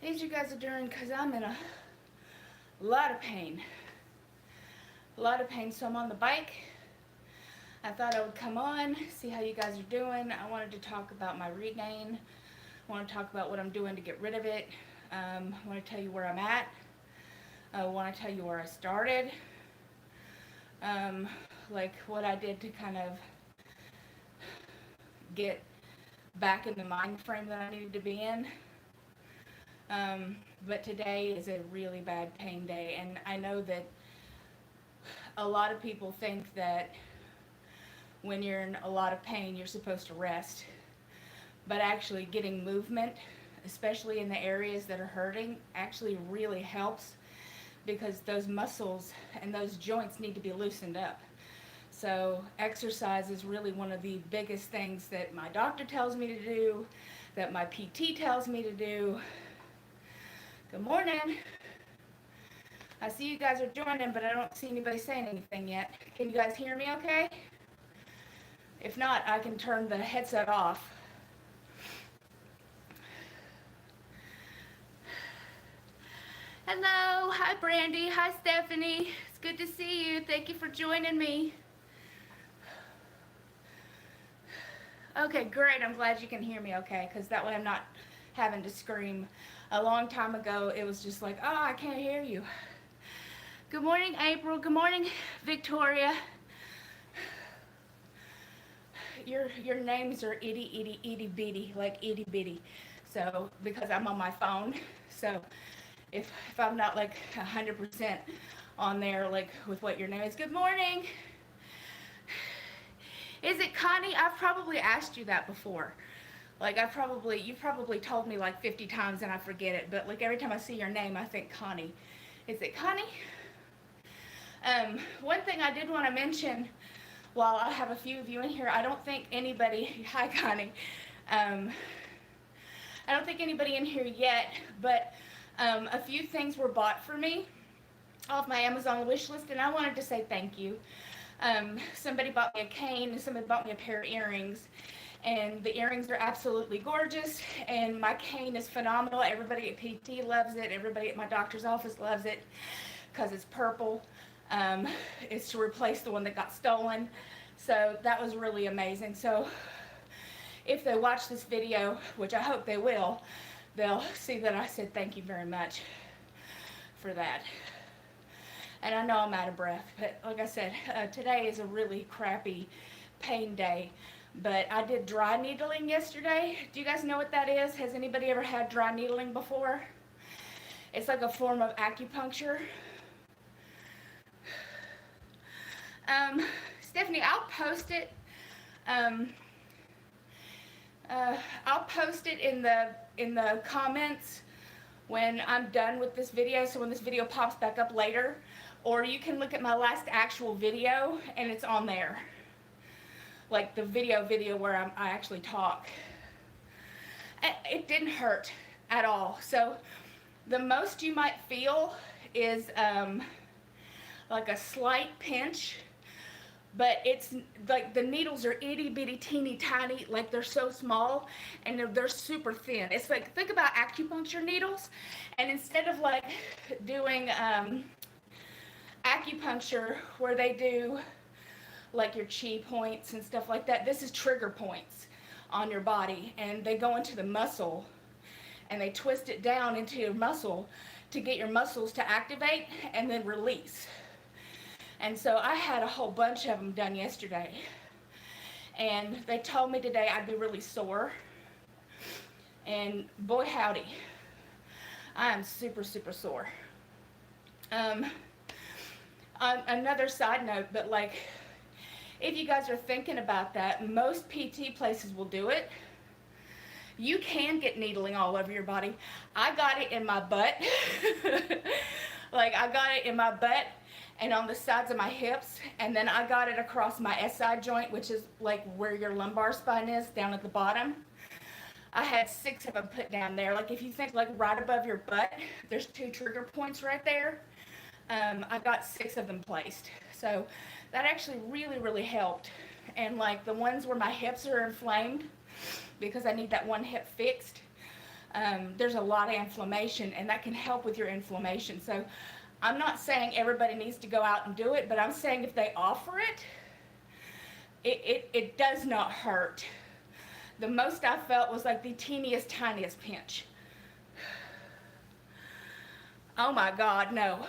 these you guys are doing, because I'm in a lot of pain. A lot of pain. So I'm on the bike. I thought I would come on, see how you guys are doing. I wanted to talk about my regain. I want to talk about what I'm doing to get rid of it. I want to tell you where I'm at. I want to tell you where I started. Like what I did to kind of get back in the mind frame that I needed to be in. But today is a really bad pain day, and I know that a lot of people think that when you're in a lot of pain you're supposed to rest, but actually getting movement, especially in the areas that are hurting, actually really helps, because those muscles and those joints need to be loosened up. So exercise is really one of the biggest things that my doctor tells me to do, that my PT tells me to do. Good morning. I see you guys are joining, but I don't see anybody saying anything yet. Can you guys hear me okay? If not, I can turn the headset off. Hello, hi Brandy, hi Stephanie. It's good to see you. Thank you for joining me. Okay, great. I'm glad you can hear me okay, because that way I'm not having to scream. A long time ago, it was just like, oh, I can't hear you. Good morning, April. Good morning, Victoria. Your names are itty bitty, like itty bitty. So, because I'm on my phone, so if I'm not like 100% on there, like with what your name is. Good morning. Is it Connie? I've probably asked you that before. Like you've probably told me like 50 times and I forget it, but like every time I see your name, I think Connie. Is it Connie? One thing I did want to mention, while I have a few of you in here, I don't think anybody, hi Connie, I don't think anybody in here yet, but a few things were bought for me off my Amazon wish list, and I wanted to say thank you. Somebody bought me a cane, and somebody bought me a pair of earrings, and the earrings are absolutely gorgeous, and my cane is phenomenal. Everybody at PT loves it. Everybody at my doctor's office loves it because it's purple. It's to replace the one that got stolen. So that was really amazing. So if they watch this video, which I hope they will, they'll see that I said thank you very much for that. And I know I'm out of breath, but like I said, today is a really crappy pain day. But I did dry needling yesterday. Do you guys know what that is? Has anybody ever had dry needling before? It's like a form of acupuncture. Stephanie, I'll post it. I'll post it in the comments when I'm done with this video. So when this video pops back up later, or you can look at my last actual video and it's on there, like the video where I actually talk. It didn't hurt at all. So the most you might feel is like a slight pinch. But it's like the needles are itty bitty teeny tiny, like they're so small and they're super thin. It's like, think about acupuncture needles, and instead of like doing acupuncture where they do like your chi points and stuff like that, this is trigger points on your body, and they go into the muscle and they twist it down into your muscle to get your muscles to activate and then release. And so I had a whole bunch of them done yesterday, and they told me today I'd be really sore, and boy howdy, I am super sore. Another side note, but like if you guys are thinking about that, most PT places will do it. You can get needling all over your body. I got it in my butt. Like I got it in my butt and on the sides of my hips, and then I got it across my SI joint, which is like where your lumbar spine is, down at the bottom. I had 6 of them put down there. Like if you think like right above your butt, there's 2 trigger points right there. I got 6 of them placed. So that actually really helped. And like the ones where my hips are inflamed, because I need that one hip fixed, there's a lot of inflammation, and that can help with your inflammation. So I'm not saying everybody needs to go out and do it, but I'm saying if they offer it, it does not hurt. The most I felt was like the teeniest, tiniest pinch. Oh my God, no.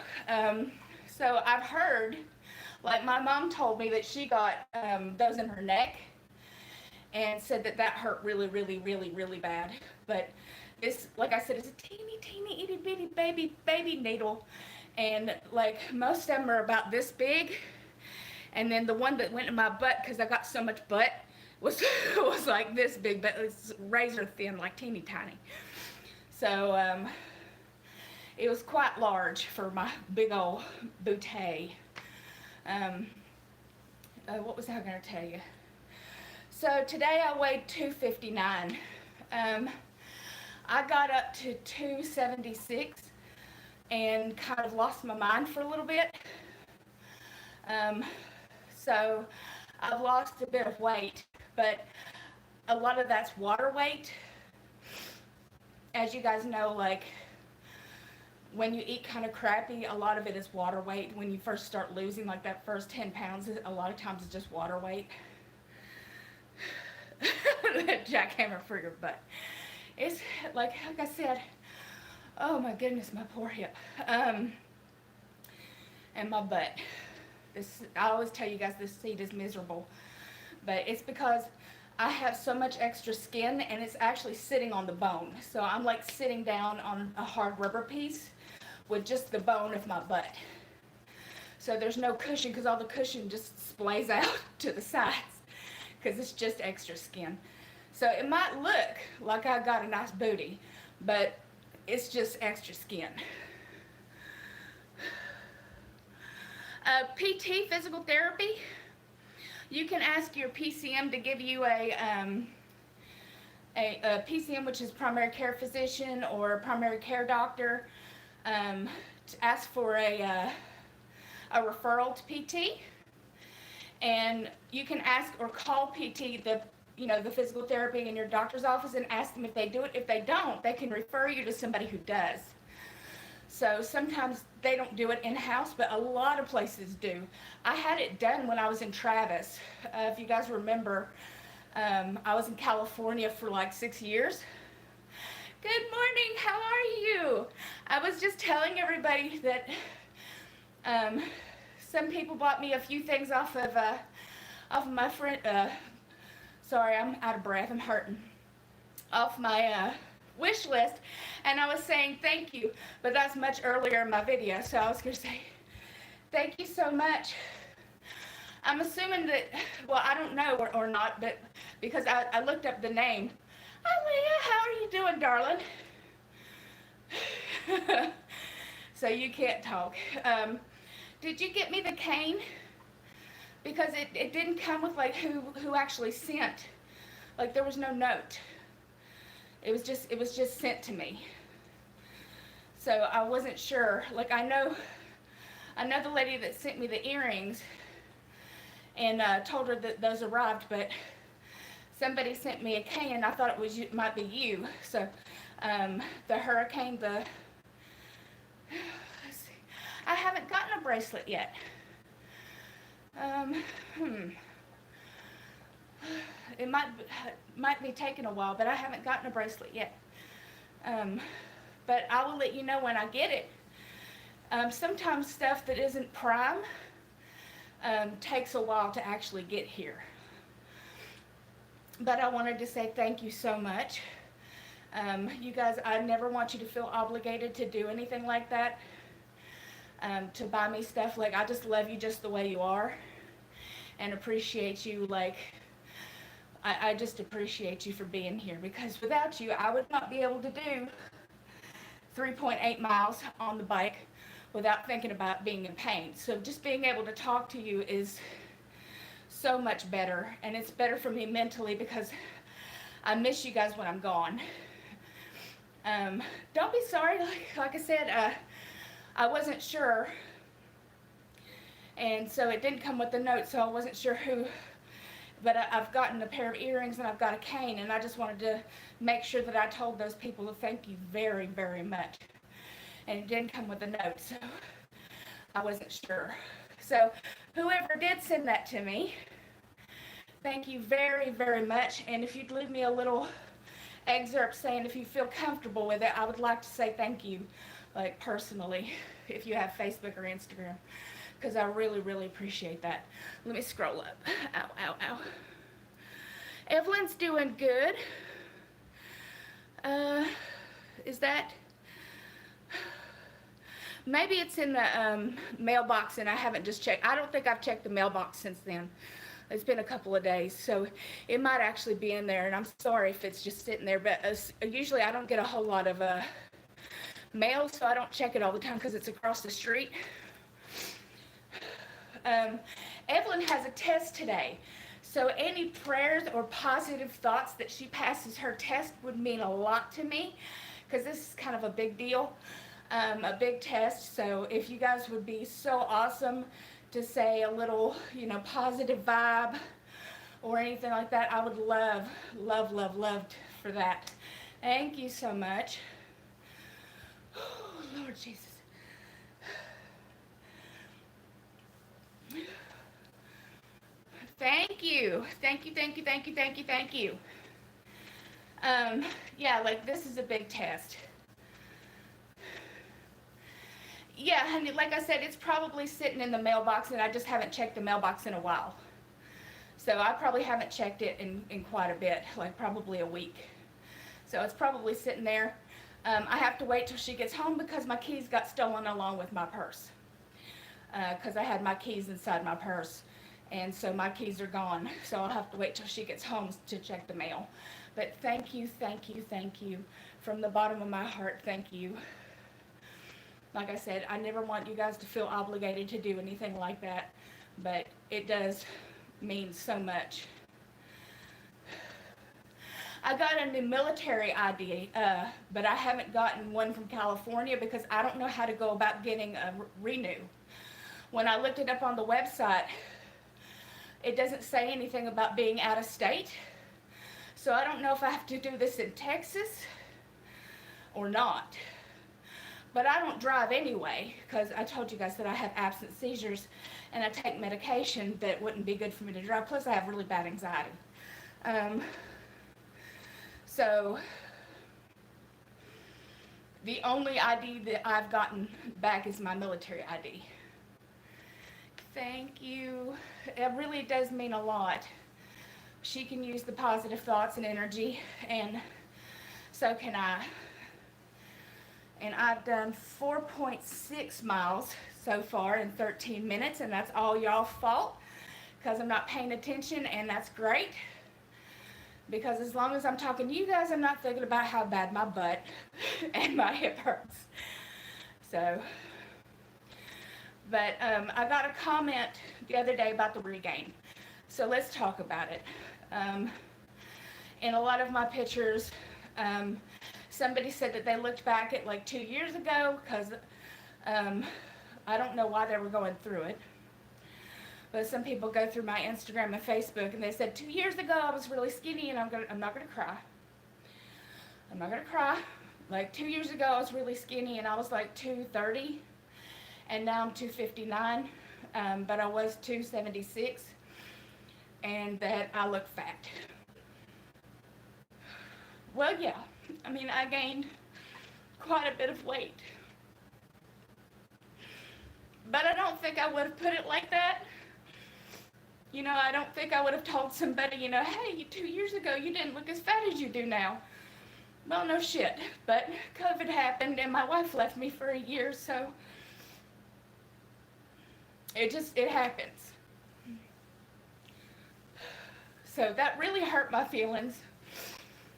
So I've heard, like my mom told me that she got those in her neck and said that that hurt really, really, really, really bad. But this, like I said, it's a teeny, teeny, itty bitty baby needle. And like most of them are about this big. And then the one that went in my butt, because I got so much butt, was like this big, but it's razor thin, like teeny tiny. So it was quite large for my big old bootay. What was I going to tell you? So today I weighed 259. I got up to 276 and kind of lost my mind for a little bit. So I've lost a bit of weight, but a lot of that's water weight. As you guys know, like when you eat kind of crappy, a lot of it is water weight. When you first start losing like that first 10 pounds, a lot of times it's just water weight. Jackhammer for your butt. It's like I said, oh my goodness, my poor hip. And my butt. I always tell you guys this seat is miserable, but it's because I have so much extra skin and it's actually sitting on the bone. So I'm like sitting down on a hard rubber piece with just the bone of my butt. So there's no cushion because all the cushion just splays out to the sides because it's just extra skin. So it might look like I got a nice booty, but it's just extra skin. PT, physical therapy, you can ask your PCM to give you a PCM, which is primary care physician or primary care doctor, to ask for a referral to PT. And you can ask or call PT, the physical therapy in your doctor's office, and ask them if they do it. If they don't, they can refer you to somebody who does. So sometimes they don't do it in-house, but a lot of places do. I had it done when I was in Travis. If you guys remember, I was in California for like 6 years. Good morning, how are you? I was just telling everybody that some people bought me a few things off of my friend, sorry, I'm out of breath, I'm hurting, off my wish list, and I was saying thank you, but that's much earlier in my video, so I was going to say thank you so much. I'm assuming that, well, I don't know or not, but because I looked up the name. Hi Leah, how are you doing, darling? So you can't talk. Did you get me the cane? Because it didn't come with like who actually sent. Like there was no note. It was just sent to me. So I wasn't sure. Like I know the lady that sent me the earrings and told her that those arrived, but somebody sent me a cane and I thought it might be you. So the hurricane, let's see. I haven't gotten a bracelet yet. It might be taking a while, but I haven't gotten a bracelet yet. But I will let you know when I get it. Sometimes stuff that isn't prime takes a while to actually get here. But I wanted to say thank you so much. You guys, I never want you to feel obligated to do anything like that, to buy me stuff. Like, I just love you just the way you are and appreciate you. Like, I just appreciate you for being here, because without you, I would not be able to do 3.8 miles on the bike without thinking about being in pain. So just being able to talk to you is so much better, and it's better for me mentally because I miss you guys when I'm gone. Don't be sorry, like I said, I wasn't sure, and so it didn't come with the note, so I wasn't sure who but I've gotten a pair of earrings and I've got a cane, and I just wanted to make sure that I told those people to thank you very, very much. And it didn't come with a note, so I wasn't sure. So whoever did send that to me, thank you very, very much. And if you'd leave me a little excerpt saying if you feel comfortable with it, I would like to say thank you, like personally, if you have Facebook or Instagram, because I really, really appreciate that. Let me scroll up. Ow, ow, ow. Evelyn's doing good. Is that... Maybe it's in the mailbox and I haven't just checked. I don't think I've checked the mailbox since then. It's been a couple of days, so it might actually be in there, and I'm sorry if it's just sitting there, but usually I don't get a whole lot of mail, so I don't check it all the time because it's across the street. Evelyn has a test today, so any prayers or positive thoughts that she passes her test would mean a lot to me, because this is kind of a big deal, a big test. So if you guys would be so awesome to say a little, you know, positive vibe or anything like that, I would love, love, love, love for that. Thank you so much. Oh, Lord Jesus. Thank you. Thank you, thank you, thank you, thank you, thank you. Yeah, like this is a big test. Yeah, honey, like I said, it's probably sitting in the mailbox, and I just haven't checked the mailbox in a while. So I probably haven't checked it in quite a bit, like probably a week. So it's probably sitting there. I have to wait till she gets home because my keys got stolen along with my purse. Because I had my keys inside my purse, and so my keys are gone. So I'll have to wait till she gets home to check the mail. But thank you, thank you, thank you. From the bottom of my heart, thank you. Like I said, I never want you guys to feel obligated to do anything like that, but it does mean so much. I got a new military ID, but I haven't gotten one from California because I don't know how to go about getting a renew. When I looked it up on the website, it doesn't say anything about being out of state. So I don't know if I have to do this in Texas or not. But I don't drive anyway, because I told you guys that I have absent seizures and I take medication that wouldn't be good for me to drive. Plus I have really bad anxiety. So the only ID that I've gotten back is my military ID. Thank you. It really does mean a lot. She can use the positive thoughts and energy, and so can I. And I've done 4.6 miles so far in 13 minutes, and that's all y'all's fault because I'm not paying attention, and that's great. Because as long as I'm talking to you guys, I'm not thinking about how bad my butt and my hip hurts. So, but I got a comment the other day about the regain. So let's talk about it. In a lot of my pictures, somebody said that they looked back at like 2 years ago because I don't know why they were going through it. But some people go through my Instagram and Facebook and they said 2 years ago I was really skinny, and I'm not gonna cry. I'm not gonna cry. Like 2 years ago I was really skinny and I was like 230, and now I'm 259, but I was 276, and that I look fat. Well, yeah, I mean, I gained quite a bit of weight. But I don't think I would have put it like that. You know, I don't think I would have told somebody, you know, hey, 2 years ago you didn't look as fat as you do now. Well, no shit. But COVID happened and my wife left me for a year, so it happens. So that really hurt my feelings,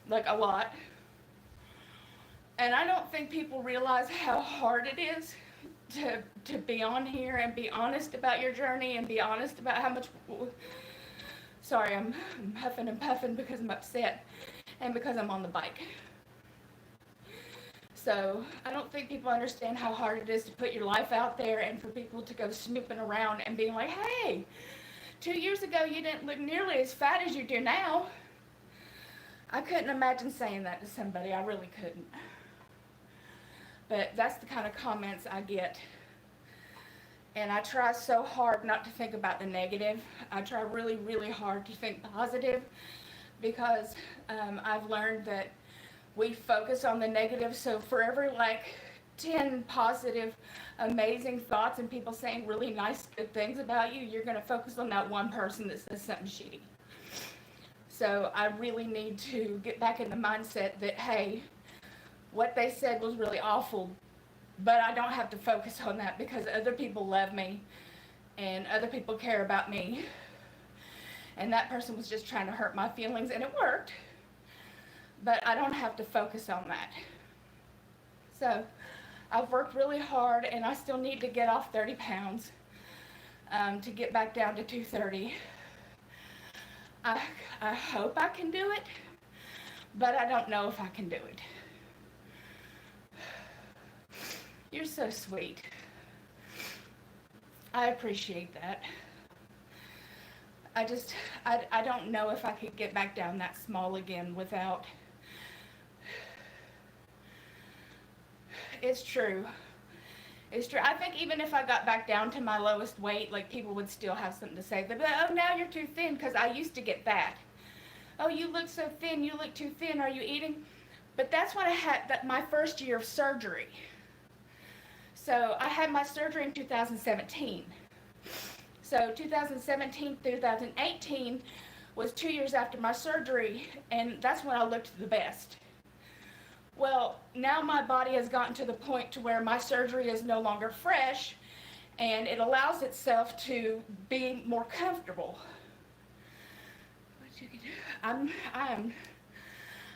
like a lot. And I don't think people realize how hard it is to be on here and be honest about your journey and be honest about how much... Sorry, I'm huffing and puffing because I'm upset and because I'm on the bike. So I don't think people understand how hard it is to put your life out there and for people to go snooping around and being like, hey, 2 years ago, you didn't look nearly as fat as you do now. I couldn't imagine saying that to somebody. I really couldn't. But that's the kind of comments I get. And I try so hard not to think about the negative. I try really, really hard to think positive, because I've learned that we focus on the negative. So for every like 10 positive, amazing thoughts and people saying really nice, good things about you, you're going to focus on that one person that says something shitty. So I really need to get back in the mindset that, hey, what they said was really awful, but I don't have to focus on that, because other people love me and other people care about me. And that person was just trying to hurt my feelings, and it worked. But I don't have to focus on that. So I've worked really hard, and I still need to get off 30 pounds to get back down to 230. I hope I can do it, but I don't know if I can do it. You're so sweet. I appreciate that. I don't know if I could get back down that small again without... It's true. It's true. I think even if I got back down to my lowest weight, like, people would still have something to say. But, oh, now you're too thin, because I used to get fat. Oh, you look so thin. You look too thin. Are you eating? But that's what I had my first year of surgery. So I had my surgery in 2017. So 2017 through 2018 was 2 years after my surgery, and that's when I looked the best. Well, now my body has gotten to the point to where my surgery is no longer fresh, and it allows itself to be more comfortable. What you can do?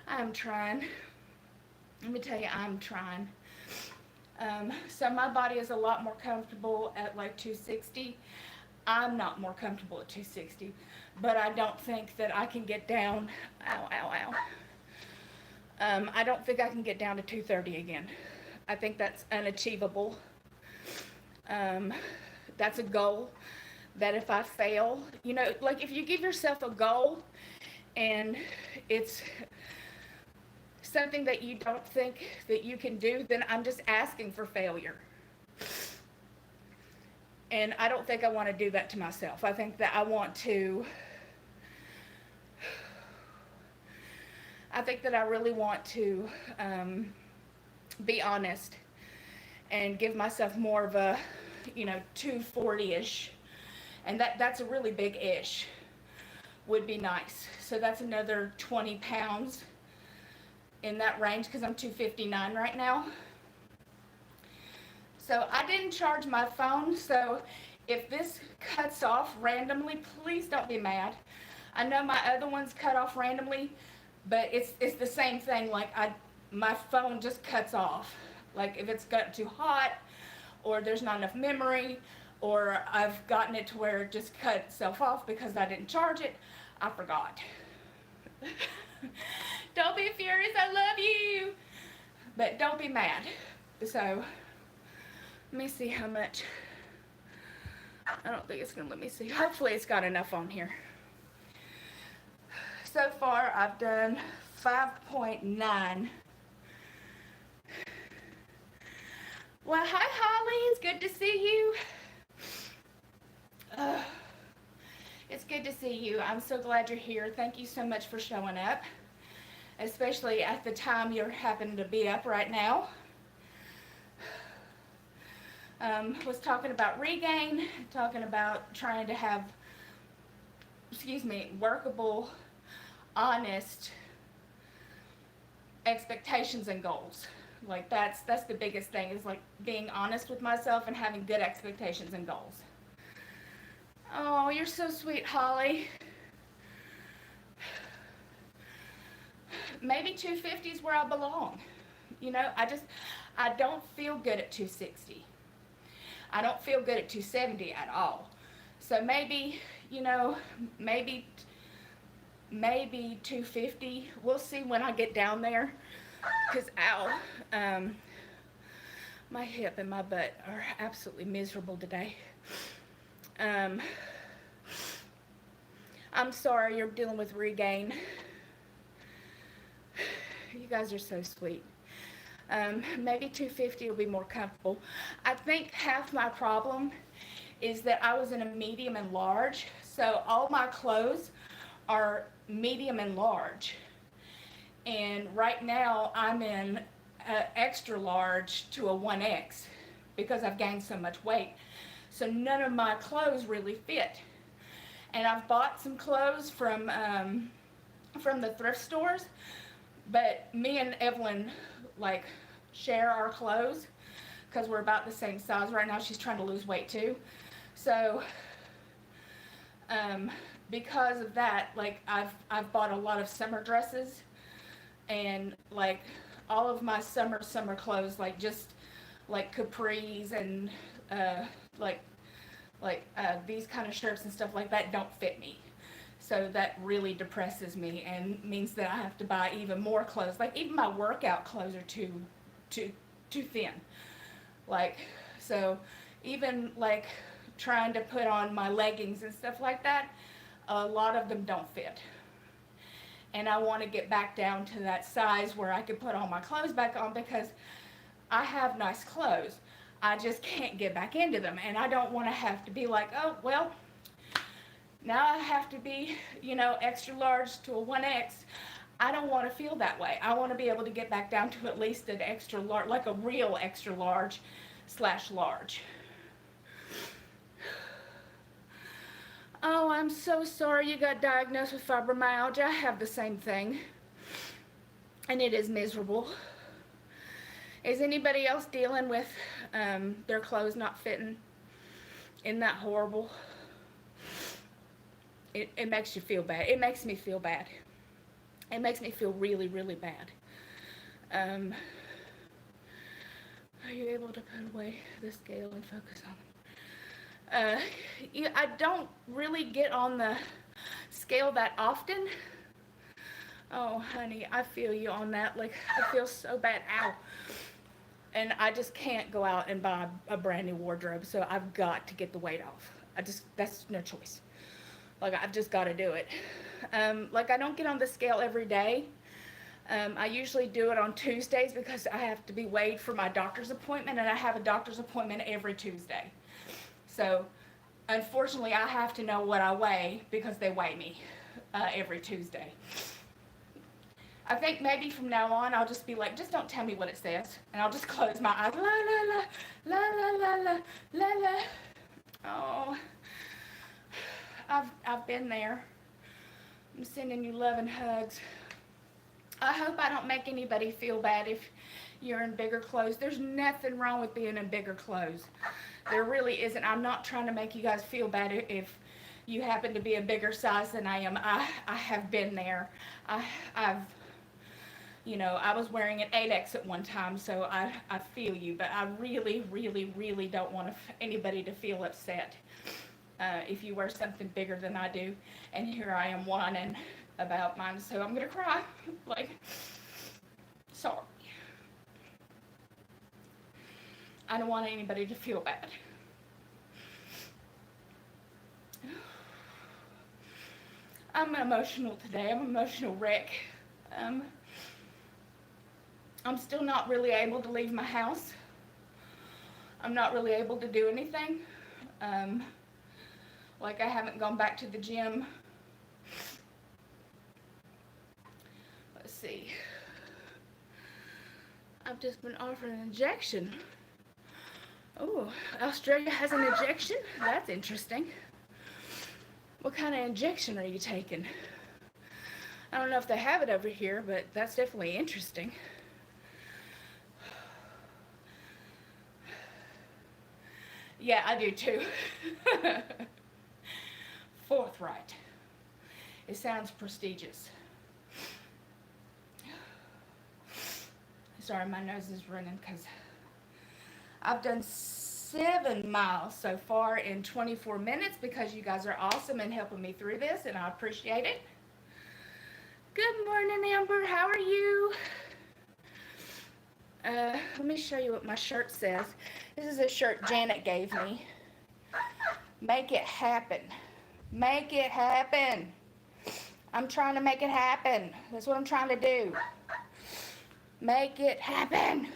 I'm trying. Let me tell you, I'm trying. So my body is a lot more comfortable at like 260. I'm not more comfortable at 260, but I don't think that I can get down. Ow, ow, ow. I don't think I can get down to 230 again. I think that's unachievable. That's a goal that if I fail, you know, like, if you give yourself a goal and it's something that you don't think that you can do, then I'm just asking for failure. And I don't think I want to do that to myself. I think that I really want to be honest and give myself more of a, 240-ish. And that's a really big ish. Would be nice. So that's another 20 pounds in that range, because I'm 259 right now. So I didn't charge my phone, so if this cuts off randomly, please don't be mad. I know my other ones cut off randomly, but it's the same thing. Like, my phone just cuts off. Like, if it's gotten too hot, or there's not enough memory, or I've gotten it to where it just cut itself off because I didn't charge it, I forgot. Don't be furious, I love you. But don't be mad. So, let me see how much. I don't think it's gonna let me see. Hopefully it's got enough on here. So far I've done 5.9. Well, hi Holly, it's good to see you. It's good to see you. I'm so glad you're here. Thank you so much for showing up, especially at the time you happen to be up right now. Was talking about regain, talking about trying to have, workable, honest expectations and goals. Like, that's the biggest thing, is like being honest with myself and having good expectations and goals. Oh, you're so sweet, Holly. Maybe 250 is where I belong. I don't feel good at 260. I don't feel good at 270 at all. So maybe 250. We'll see when I get down there. Because, my hip and my butt are absolutely miserable today. I'm sorry you're dealing with regain. You guys are so sweet. Maybe 250 will be more comfortable. I think half my problem is that I was in a medium and large, so all my clothes are medium and large. And right now I'm in extra large to a 1X because I've gained so much weight. So none of my clothes really fit. And I've bought some clothes from the thrift stores, but me and Evelyn like share our clothes because we're about the same size right now. She's trying to lose weight too. So because of that, like I've bought a lot of summer dresses, and like all of my summer clothes, like just like capris and these kind of shirts and stuff like that don't fit me. So that really depresses me and means that I have to buy even more clothes. Like even my workout clothes are too thin. Like, so even like trying to put on my leggings and stuff like that, a lot of them don't fit. And I want to get back down to that size where I can put all my clothes back on, because I have nice clothes. I just can't get back into them. And I don't want to have to be like, oh, well, now I have to be, you know, extra large to a 1X. I don't want to feel that way. I want to be able to get back down to at least an extra large, like a real extra large / large. Oh, I'm so sorry you got diagnosed with fibromyalgia. I have the same thing, and it is miserable. Is anybody else dealing with their clothes not fitting? Isn't that horrible? It makes you feel bad. It makes me feel bad. It makes me feel really, really bad. Are you able to put away the scale and focus on them? I don't really get on the scale that often. Oh, honey, I feel you on that. Like, I feel so bad. Ow. And I just can't go out and buy a brand new wardrobe, so I've got to get the weight off. That's no choice. Like, I've just got to do it. Like, I don't get on the scale every day. I usually do it on Tuesdays because I have to be weighed for my doctor's appointment, and I have a doctor's appointment every Tuesday. So, unfortunately, I have to know what I weigh because they weigh me every Tuesday. I think maybe from now on I'll just be like, just don't tell me what it says, and I'll just close my eyes. La la la la la la la la. Oh, I've been there. I'm sending you love and hugs. I hope I don't make anybody feel bad if you're in bigger clothes. There's nothing wrong with being in bigger clothes. There really isn't. I'm not trying to make you guys feel bad if you happen to be a bigger size than I am. I have been there. I've, you know, I was wearing an 8X at one time, so I feel you, but I really, really, really don't want anybody to feel upset if you wear something bigger than I do. And here I am whining about mine, so I'm gonna cry. Like, sorry. I don't want anybody to feel bad. I'm emotional today. I'm an emotional wreck. I'm still not really able to leave my house. I'm not really able to do anything. Like, I haven't gone back to the gym. Let's see. I've just been offered an injection. Oh, Australia has an injection? That's interesting. What kind of injection are you taking? I don't know if they have it over here, but that's definitely interesting. Yeah, I do too. Forthright. It sounds prestigious. Sorry, my nose is running because I've done 7 miles so far in 24 minutes because you guys are awesome and helping me through this, and I appreciate it. Good morning, Amber. How are you? Let me show you what my shirt says. This is a shirt Janet gave me. Make it happen. Make it happen. I'm trying to make it happen. That's what I'm trying to do. Make it happen.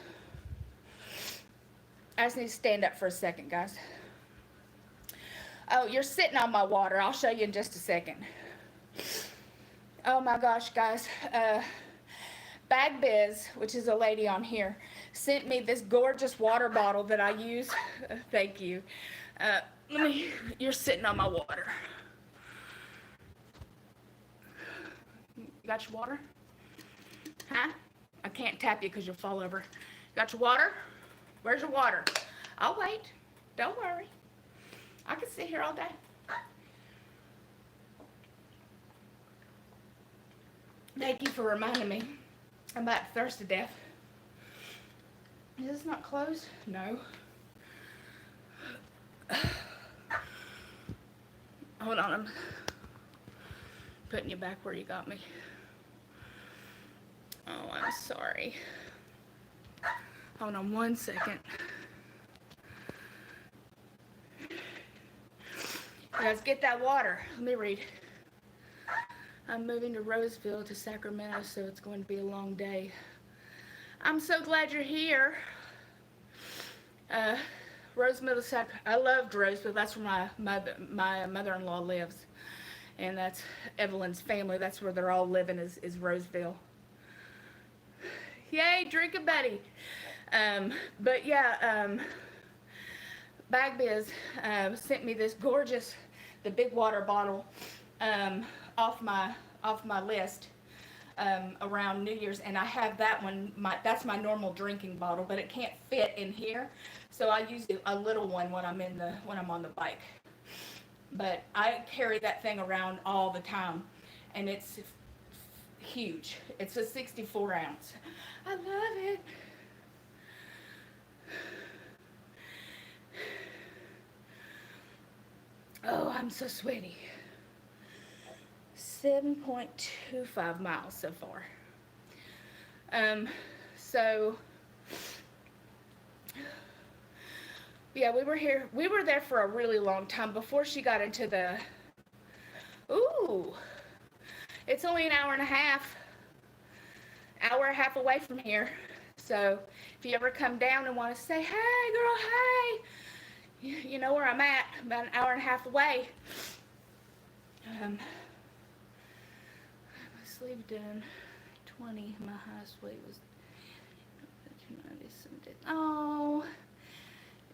I just need to stand up for a second, guys. Oh, you're sitting on my water. I'll show you in just a second. Oh my gosh, guys. Bag Biz, which is a lady on here, sent me this gorgeous water bottle that I use. Thank you. You're sitting on my water. You got your water? Huh? I can't tap you because you'll fall over. Got your water? Where's your water? I'll wait. Don't worry. I can sit here all day. Thank you for reminding me. I'm about to thirst to death. Is this not closed? No. Hold on, I'm putting you back where you got me. Oh, I'm sorry. Hold on one second. Guys, get that water. Let me read. I'm moving to Roseville to Sacramento, so it's going to be a long day. I'm so glad you're here. Roseville, I loved Roseville. That's where my mother-in-law lives, and that's Evelyn's family. That's where they're all living is Roseville. Yay, drink a buddy. But yeah, Bag Biz sent me this gorgeous, the big water bottle off my list around New Year's, and I have that one. That's my normal drinking bottle, but it can't fit in here, so I use a little one when I'm on the bike. But I carry that thing around all the time, and it's huge. It's a 64 ounce. I love it. Oh, I'm so sweaty. 7.25 miles so far. So yeah, we were there for a really long time before she got into the, ooh, it's only an hour and a half away from here. So if you ever come down and want to say, hey girl, hey, you know where I'm at, about an hour and a half away. My sleeve done 20, my highest weight was 97. Oh,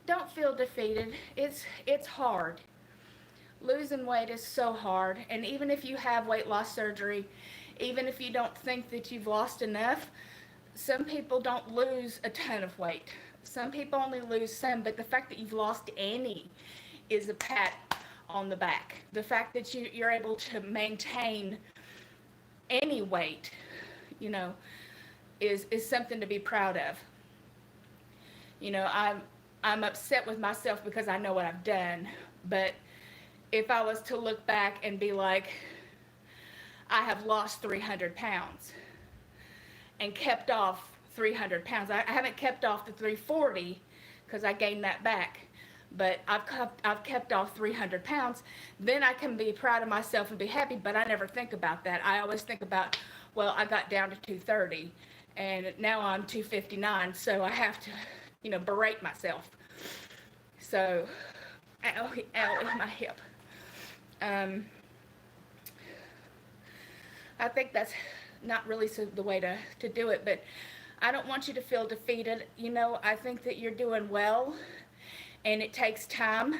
don't feel defeated. It's hard. Losing weight is so hard, and even if you have weight loss surgery, even if you don't think that you've lost enough, some people don't lose a ton of weight. Some people only lose some, but the fact that you've lost any is a pat on the back. The fact that you're able to maintain any weight, you know, is something to be proud of. You know, I'm upset with myself because I know what I've done, but if I was to look back and be like, I have lost 300 pounds and kept off 300 pounds. I haven't kept off the 340 because I gained that back, but I've kept off 300 pounds. Then I can be proud of myself and be happy, but I never think about that. I always think about, well, I got down to 230 and now I'm 259, so I have to, you know, berate myself. So, ow, my hip. I think that's not really the way to do it, but I don't want you to feel defeated. You know, I think that you're doing well, and it takes time,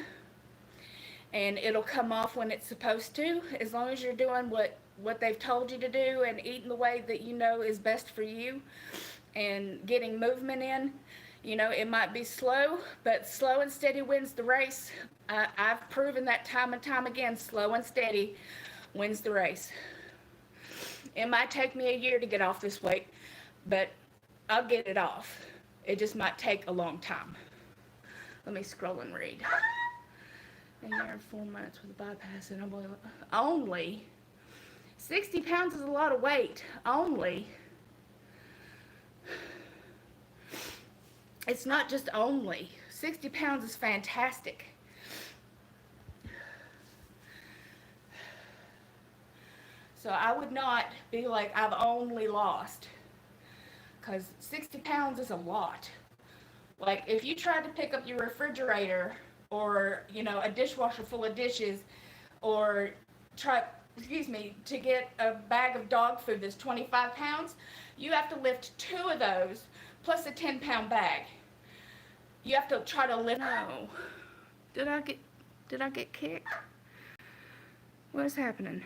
and it'll come off when it's supposed to, as long as you're doing what they've told you to do and eating the way that you know is best for you and getting movement in. You know, it might be slow, but slow and steady wins the race. I've proven that time and time again. Slow and steady wins the race. It might take me a year to get off this weight, but I'll get it off. It just might take a long time. Let me scroll and read. And you're in 4 months with a bypass, and only 60 pounds is a lot of weight. Only. It's not just only. 60 pounds is fantastic. So I would not be like, I've only lost, because 60 pounds is a lot. Like, if you tried to pick up your refrigerator, or, you know, a dishwasher full of dishes, or to get a bag of dog food that's 25 pounds, you have to lift 2 of those, plus a 10-pound bag. You have to try to lift. No. Did I get kicked? What's happening?